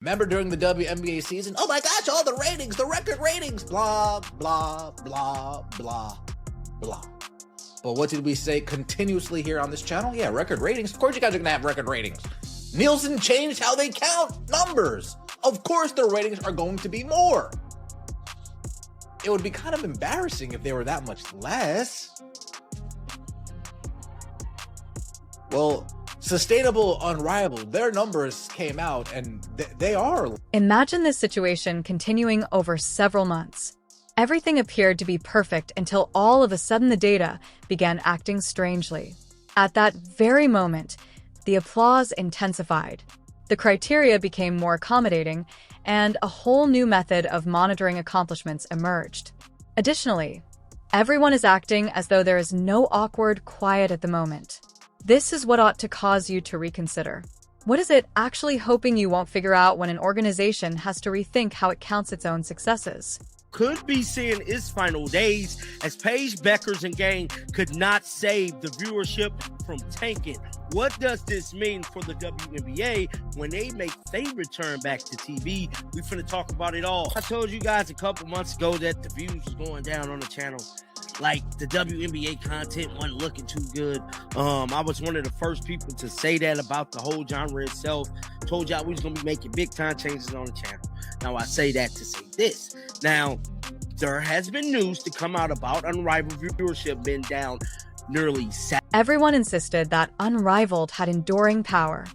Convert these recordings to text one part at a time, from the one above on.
Remember during the WNBA season? Oh my gosh, all the ratings, the record ratings, blah, blah, blah, blah, blah. But what did we say continuously here on this channel? Yeah, record ratings. Of course you guys are going to have record ratings. Nielsen changed how they count numbers. Of course their ratings are going to be more. It would be kind of embarrassing if they were that much less. Well, Sustainable, Unrivaled, their numbers came out and they are. Imagine this situation continuing over several months. Everything appeared to be perfect until all of a sudden the data began acting strangely. At that very moment, the applause intensified. The criteria became more accommodating, and a whole new method of monitoring accomplishments emerged. Additionally, everyone is acting as though there is no awkward quiet at the moment. This is what ought to cause you to reconsider. What is it actually hoping you won't figure out when an organization has to rethink how it counts its own successes? Could be seeing its final days as Paige Beckers and gang could not save the viewership from tanking. What does this mean for the WNBA when they make their return back to TV? We finna talk about it all. I told you guys a couple months ago that the views was going down on the channel. Like, the WNBA content wasn't looking too good. I was one of the first people to say that about the whole genre itself. Told y'all we was going to be making big time changes on the channel. Now, I say that to say this. Now, there has been news to come out about Unrivaled viewership being down nearly 7%. Everyone insisted that Unrivaled had enduring power.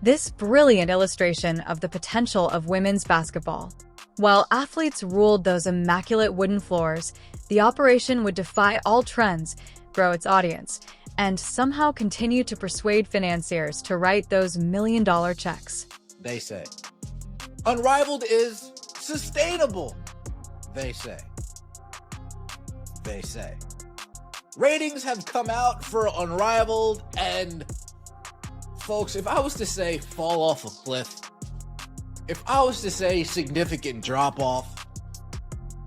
This brilliant illustration of the potential of women's basketball. While athletes ruled those immaculate wooden floors, the operation would defy all trends, grow its audience, and somehow continue to persuade financiers to write those million-dollar checks. They say. Unrivaled is sustainable. They say. They say. Ratings have come out for Unrivaled, and folks, if I was to say fall off a cliff, if I was to say significant drop-off,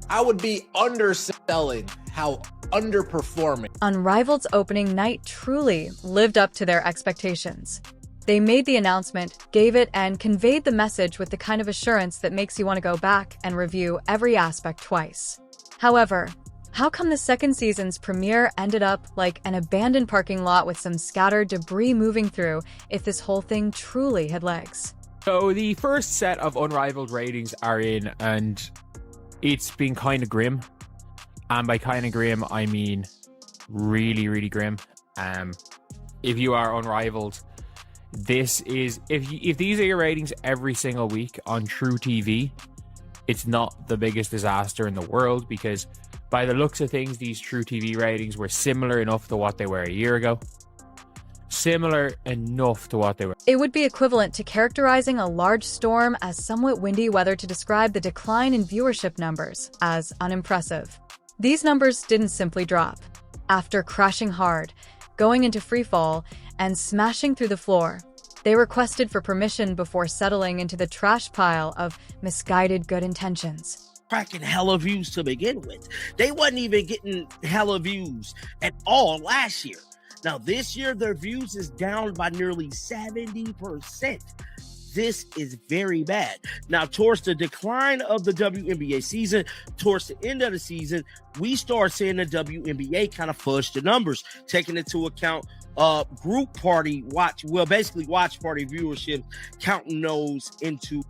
I would be underselling how underperforming. Unrivaled's opening night truly lived up to their expectations. They made the announcement, gave it, and conveyed the message with the kind of assurance that makes you want to go back and review every aspect twice. However, how come the second season's premiere ended up like an abandoned parking lot with some scattered debris moving through if this whole thing truly had legs? So the first set of Unrivaled ratings are in, and it's been kind of grim. And by kind of grim, I mean really, really grim. If you are Unrivaled, this is, if these are your ratings every single week on True TV, it's not the biggest disaster in the world, because by the looks of things, these True TV ratings were similar enough to what they were a year ago. Similar enough to what they were. It would be equivalent to characterizing a large storm as somewhat windy weather to describe the decline in viewership numbers as unimpressive. These numbers didn't simply drop. After crashing hard, going into freefall, and smashing through the floor, they requested for permission before settling into the trash pile of misguided good intentions. Cracking hella views to begin with. They wasn't even getting hella views at all last year. Now, this year, their views is down by nearly 70%. This is very bad. Now, towards the decline of the WNBA season, towards the end of the season, we start seeing the WNBA kind of fudge the numbers, taking into account group party watch party viewership, counting those into,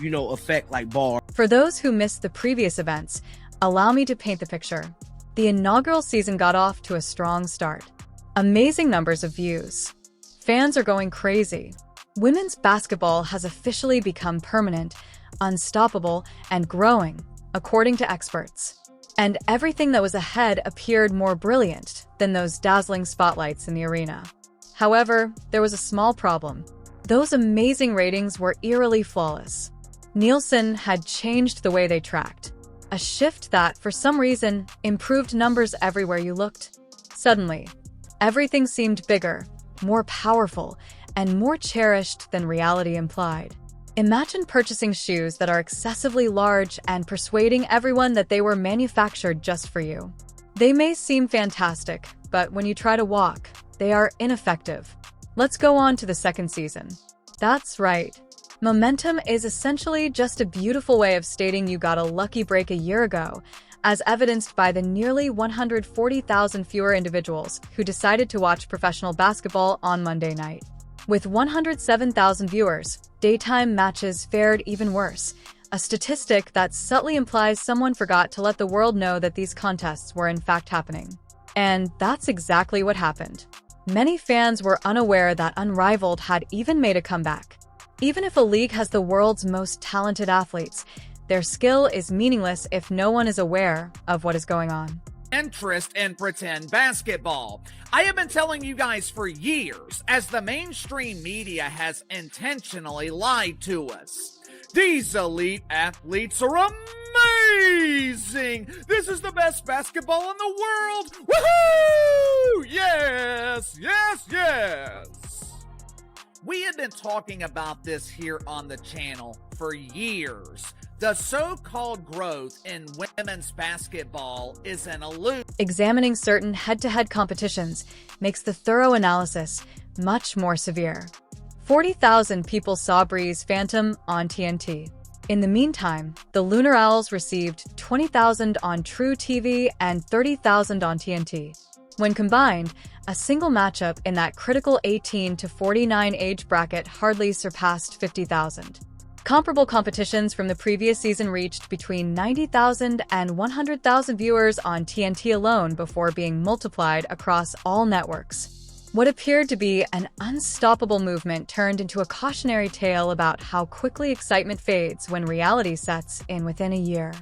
effect like bar. For those who missed the previous events, allow me to paint the picture. The inaugural season got off to a strong start. Amazing numbers of views. Fans are going crazy. Women's basketball has officially become permanent, unstoppable, and growing, according to experts. And everything that was ahead appeared more brilliant than those dazzling spotlights in the arena. However, there was a small problem. Those amazing ratings were eerily flawless. Nielsen had changed the way they tracked. A shift that, for some reason, improved numbers everywhere you looked. Suddenly, everything seemed bigger, more powerful, and more cherished than reality implied. Imagine purchasing shoes that are excessively large and persuading everyone that they were manufactured just for you. They may seem fantastic, but when you try to walk, they are ineffective. Let's go on to the second season. That's right. Momentum is essentially just a beautiful way of stating you got a lucky break a year ago, as evidenced by the nearly 140,000 fewer individuals who decided to watch professional basketball on Monday night. With 107,000 viewers, daytime matches fared even worse, a statistic that subtly implies someone forgot to let the world know that these contests were in fact happening. And that's exactly what happened. Many fans were unaware that Unrivaled had even made a comeback. Even if a league has the world's most talented athletes, their skill is meaningless if no one is aware of what is going on. Interest in pretend basketball. I have been telling you guys for years, as the mainstream media has intentionally lied to us. These elite athletes are amazing! This is the best basketball in the world! Woohoo! Yes, yes, yes! We have been talking about this here on the channel for years. The so-called growth in women's basketball is an illusion. Examining certain head-to-head competitions makes the thorough analysis much more severe. 40,000 people saw Bree's Phantom on TNT. In the meantime, the Lunar Owls received 20,000 on True TV and 30,000 on TNT. When combined, a single matchup in that critical 18 to 49 age bracket hardly surpassed 50,000. Comparable competitions from the previous season reached between 90,000 and 100,000 viewers on TNT alone before being multiplied across all networks. What appeared to be an unstoppable movement turned into a cautionary tale about how quickly excitement fades when reality sets in within a year.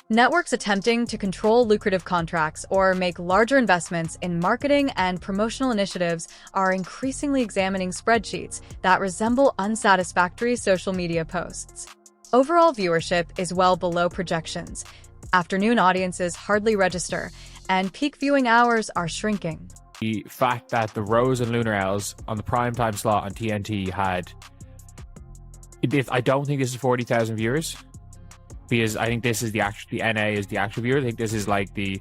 Networks attempting to control lucrative contracts or make larger investments in marketing and promotional initiatives are increasingly examining spreadsheets that resemble unsatisfactory social media posts. Overall viewership is well below projections. Afternoon audiences hardly register, and peak viewing hours are shrinking. The fact that the Rose and Lunar Owls on the primetime slot on TNT had, I don't think this is 40,000 viewers. Because I think this is the NA is the actual viewer. I think this is like the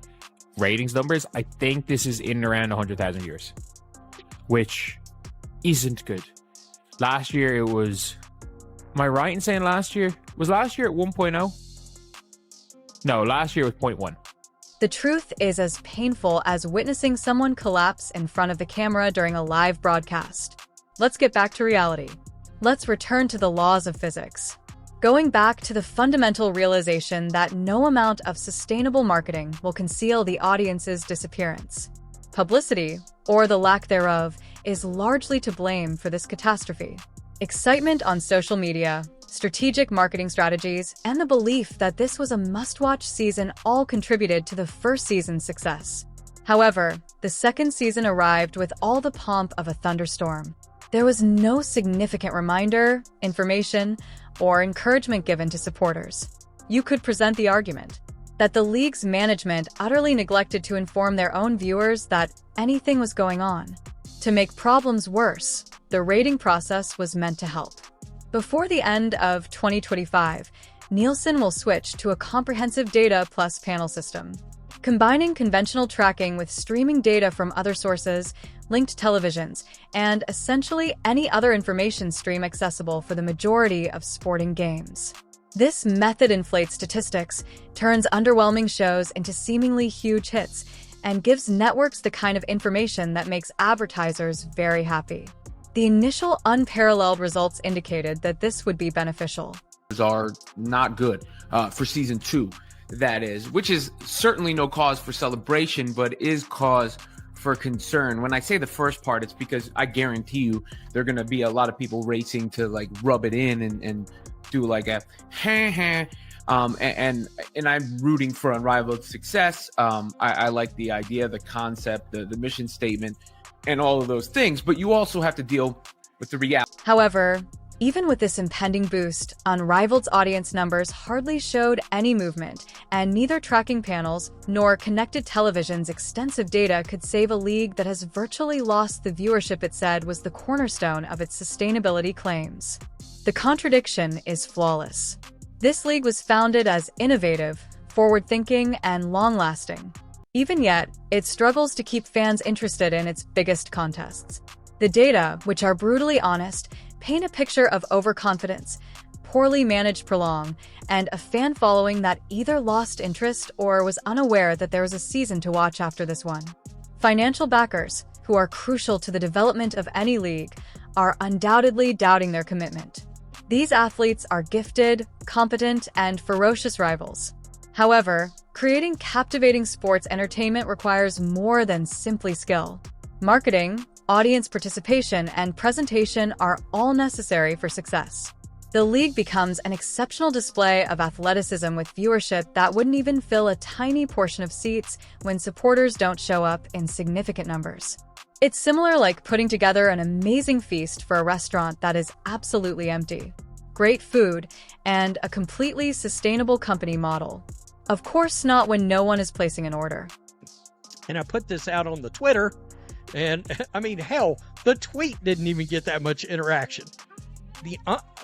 ratings numbers. I think this is in and around 100,000 viewers, which isn't good. Last year it was, am I right in saying last year? Was last year at 1.0? No, last year was 0.1. The truth is as painful as witnessing someone collapse in front of the camera during a live broadcast. Let's get back to reality. Let's return to the laws of physics. Going back to the fundamental realization that no amount of sustainable marketing will conceal the audience's disappearance. Publicity, or the lack thereof, is largely to blame for this catastrophe. Excitement on social media, strategic marketing strategies, and the belief that this was a must-watch season all contributed to the first season's success. However, the second season arrived with all the pomp of a thunderstorm. There was no significant reminder, information, or encouragement given to supporters. You could present the argument that the league's management utterly neglected to inform their own viewers that anything was going on. To make problems worse, the rating process was meant to help. Before the end of 2025, Nielsen will switch to a comprehensive data plus panel system. Combining conventional tracking with streaming data from other sources, linked televisions, and essentially any other information stream accessible for the majority of sporting games. This method inflates statistics, turns underwhelming shows into seemingly huge hits, and gives networks the kind of information that makes advertisers very happy. The initial unparalleled results indicated that this would be beneficial. Are not good for season 2, that is, which is certainly no cause for celebration, but is cause for concern. When I say the first part, it's because I guarantee you there are going to be a lot of people racing to like rub it in and do like a and I'm rooting for Unrivaled success. I like the idea, the concept, the mission statement, and all of those things, but you also have to deal with the reality. However, even with this impending boost, Unrivaled's audience numbers hardly showed any movement, and neither tracking panels nor connected television's extensive data could save a league that has virtually lost the viewership it said was the cornerstone of its sustainability claims. The contradiction is flawless. This league was founded as innovative, forward-thinking, and long-lasting. Even yet, it struggles to keep fans interested in its biggest contests. The data, which are brutally honest, paint a picture of overconfidence, poorly managed prolong, and a fan following that either lost interest or was unaware that there was a season to watch after this one. Financial backers, who are crucial to the development of any league, are undoubtedly doubting their commitment. These athletes are gifted, competent, and ferocious rivals. However, creating captivating sports entertainment requires more than simply skill. Marketing, audience participation, and presentation are all necessary for success. The league becomes an exceptional display of athleticism with viewership that wouldn't even fill a tiny portion of seats when supporters don't show up in significant numbers. It's similar like putting together an amazing feast for a restaurant that is absolutely empty. Great food, and a completely sustainable company model. Of course not when no one is placing an order. And I put this out on the Twitter, and I mean, hell, the tweet didn't even get that much interaction.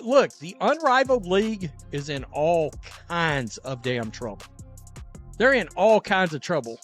Look, the Unrivaled League is in all kinds of damn trouble. They're in all kinds of trouble.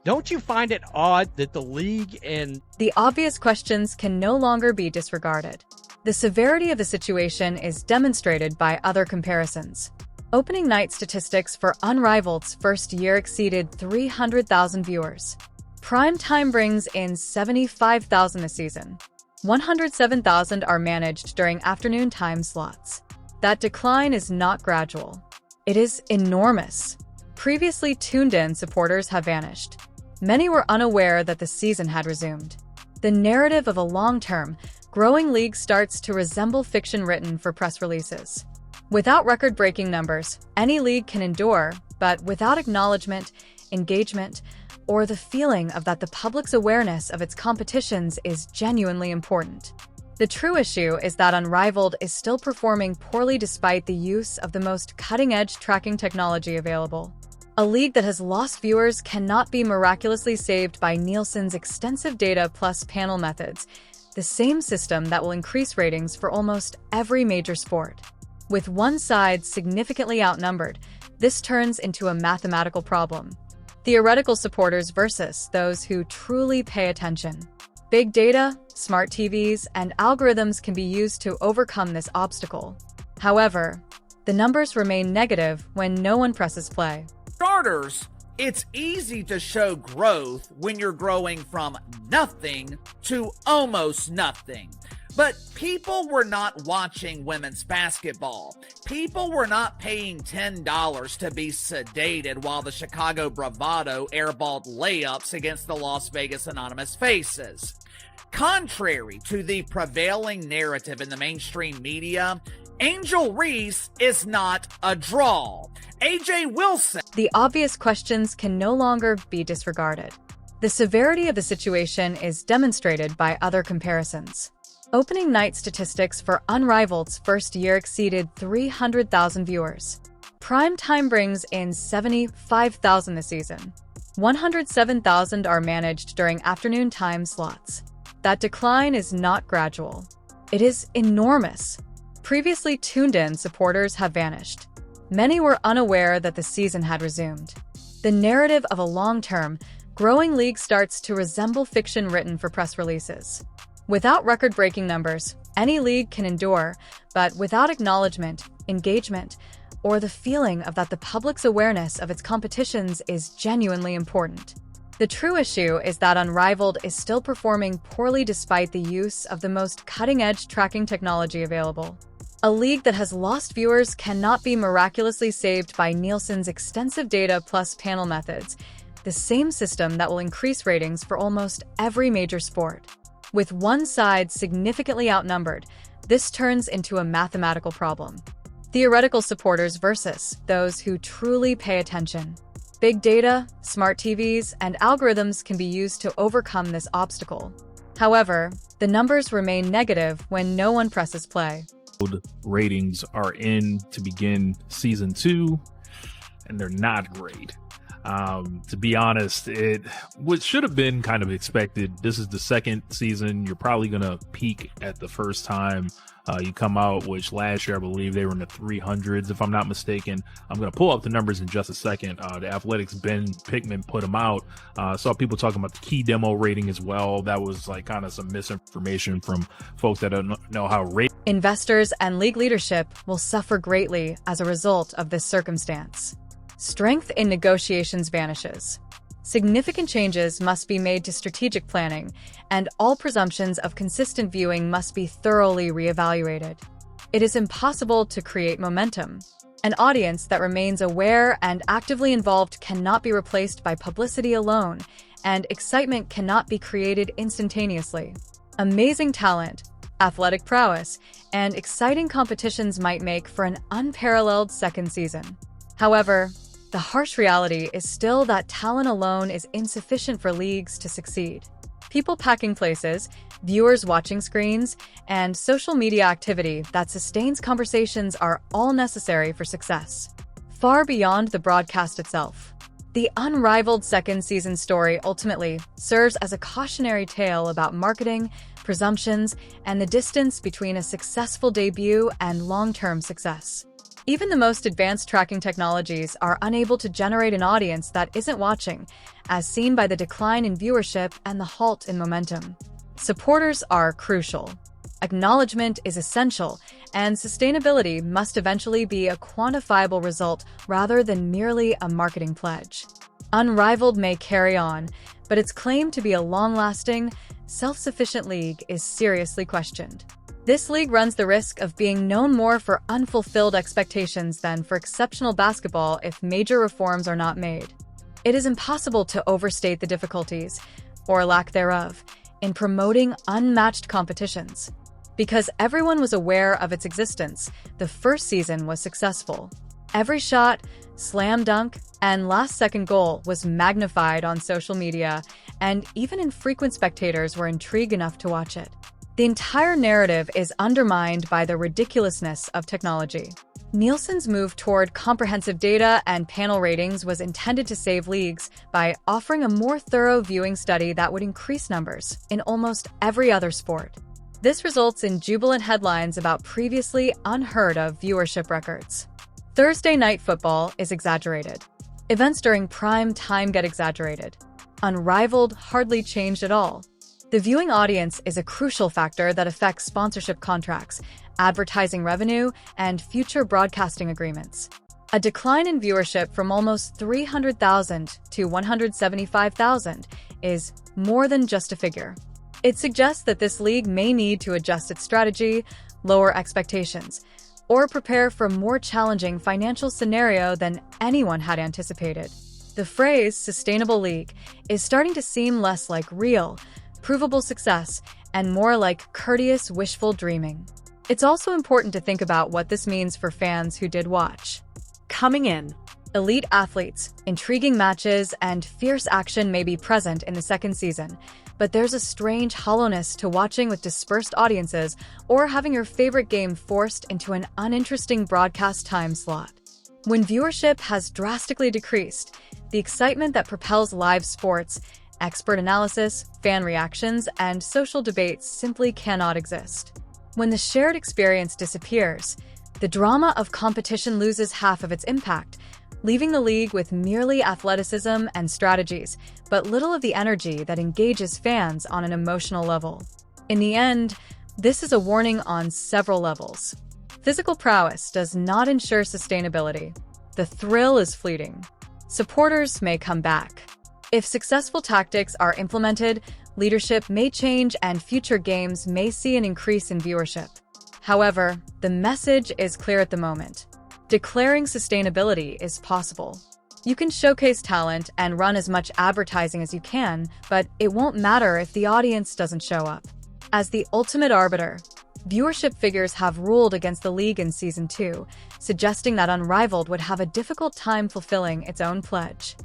Don't you find it odd that the league and... The obvious questions can no longer be disregarded. The severity of the situation is demonstrated by other comparisons. Opening night statistics for Unrivaled's first year exceeded 300,000 viewers. Prime time brings in 75,000 a season. 107,000 are managed during afternoon time slots. That decline is not gradual. It is enormous. Previously tuned-in supporters have vanished. Many were unaware that the season had resumed. The narrative of a long-term, growing league starts to resemble fiction written for press releases. Without record-breaking numbers, any league can endure, but without acknowledgement, engagement, or the feeling of that the public's awareness of its competitions is genuinely important. The true issue is that Unrivaled is still performing poorly despite the use of the most cutting-edge tracking technology available. A league that has lost viewers cannot be miraculously saved by Nielsen's extensive data plus panel methods, the same system that will increase ratings for almost every major sport. With one side significantly outnumbered, this turns into a mathematical problem. Theoretical supporters versus those who truly pay attention. Big data, smart TVs, and algorithms can be used to overcome this obstacle. However, the numbers remain negative when no one presses play. Starters, it's easy to show growth when you're growing from nothing to almost nothing. But people were not watching women's basketball. People were not paying $10 to be sedated while the Chicago Bravado airballed layups against the Las Vegas Anonymous Faces. Contrary to the prevailing narrative in the mainstream media, Angel Reese is not a draw. AJ Wilson. The obvious questions can no longer be disregarded. The severity of the situation is demonstrated by other comparisons. Opening night statistics for Unrivaled's first year exceeded 300,000 viewers. Prime time brings in 75,000 this season. 107,000 are managed during afternoon time slots. That decline is not gradual. It is enormous. Previously tuned-in supporters have vanished. Many were unaware that the season had resumed. The narrative of a long-term, growing league starts to resemble fiction written for press releases. Without record-breaking numbers, any league can endure, but without acknowledgement, engagement, or the feeling of that the public's awareness of its competitions is genuinely important. The true issue is that Unrivaled is still performing poorly despite the use of the most cutting-edge tracking technology available. A league that has lost viewers cannot be miraculously saved by Nielsen's extensive data plus panel methods, the same system that will increase ratings for almost every major sport. With one side significantly outnumbered, this turns into a mathematical problem. Theoretical supporters versus those who truly pay attention. Big data, smart TVs, and algorithms can be used to overcome this obstacle. However, the numbers remain negative when no one presses play. Ratings are in to begin season 2, and they're not great. To be honest, what should have been kind of expected. This is the second season. You're probably going to peak at the first time you come out, which last year I believe they were in the 300s, if I'm not mistaken. I'm going to pull up the numbers in just a second. The Athletics' Ben Pickman put them out. Saw people talking about the key demo rating as well. That was like kind of some misinformation from folks that don't know how rating. Investors and league leadership will suffer greatly as a result of this circumstance. Strength in negotiations vanishes. Significant changes must be made to strategic planning, and all presumptions of consistent viewing must be thoroughly reevaluated. It is impossible to create momentum. An audience that remains aware and actively involved cannot be replaced by publicity alone, and excitement cannot be created instantaneously. Amazing talent, athletic prowess, and exciting competitions might make for an unparalleled second season. However, the harsh reality is still that talent alone is insufficient for leagues to succeed. People packing places, viewers watching screens, and social media activity that sustains conversations are all necessary for success, far beyond the broadcast itself. The Unrivaled second season story ultimately serves as a cautionary tale about marketing, presumptions, and the distance between a successful debut and long-term success. Even the most advanced tracking technologies are unable to generate an audience that isn't watching, as seen by the decline in viewership and the halt in momentum. Supporters are crucial. Acknowledgement is essential, and sustainability must eventually be a quantifiable result rather than merely a marketing pledge. Unrivaled may carry on, but its claim to be a long-lasting, self-sufficient league is seriously questioned. This league runs the risk of being known more for unfulfilled expectations than for exceptional basketball if major reforms are not made. It is impossible to overstate the difficulties, or lack thereof, in promoting unmatched competitions. Because everyone was aware of its existence, the first season was successful. Every shot, slam dunk, and last-second goal was magnified on social media, and even infrequent spectators were intrigued enough to watch it. The entire narrative is undermined by the ridiculousness of technology. Nielsen's move toward comprehensive data and panel ratings was intended to save leagues by offering a more thorough viewing study that would increase numbers in almost every other sport. This results in jubilant headlines about previously unheard-of viewership records. Thursday night football is exaggerated. Events during prime time get exaggerated. Unrivaled hardly changed at all. The viewing audience is a crucial factor that affects sponsorship contracts, advertising revenue, and future broadcasting agreements. A decline in viewership from almost 300,000 to 175,000 is more than just a figure. It suggests that this league may need to adjust its strategy, lower expectations, or prepare for a more challenging financial scenario than anyone had anticipated. The phrase "sustainable league" is starting to seem less like real, provable success, and more like courteous, wishful dreaming. It's also important to think about what this means for fans who did watch. Coming in, elite athletes, intriguing matches, and fierce action may be present in the second season, but there's a strange hollowness to watching with dispersed audiences or having your favorite game forced into an uninteresting broadcast time slot. When viewership has drastically decreased, the excitement that propels live sports, expert analysis, fan reactions, and social debates simply cannot exist. When the shared experience disappears, the drama of competition loses half of its impact, leaving the league with merely athleticism and strategies, but little of the energy that engages fans on an emotional level. In the end, this is a warning on several levels. Physical prowess does not ensure sustainability. The thrill is fleeting. Supporters may come back. If successful tactics are implemented, leadership may change and future games may see an increase in viewership. However, the message is clear at the moment. Declaring sustainability is possible. You can showcase talent and run as much advertising as you can, but it won't matter if the audience doesn't show up. As the ultimate arbiter, viewership figures have ruled against the league in Season 2, suggesting that Unrivaled would have a difficult time fulfilling its own pledge.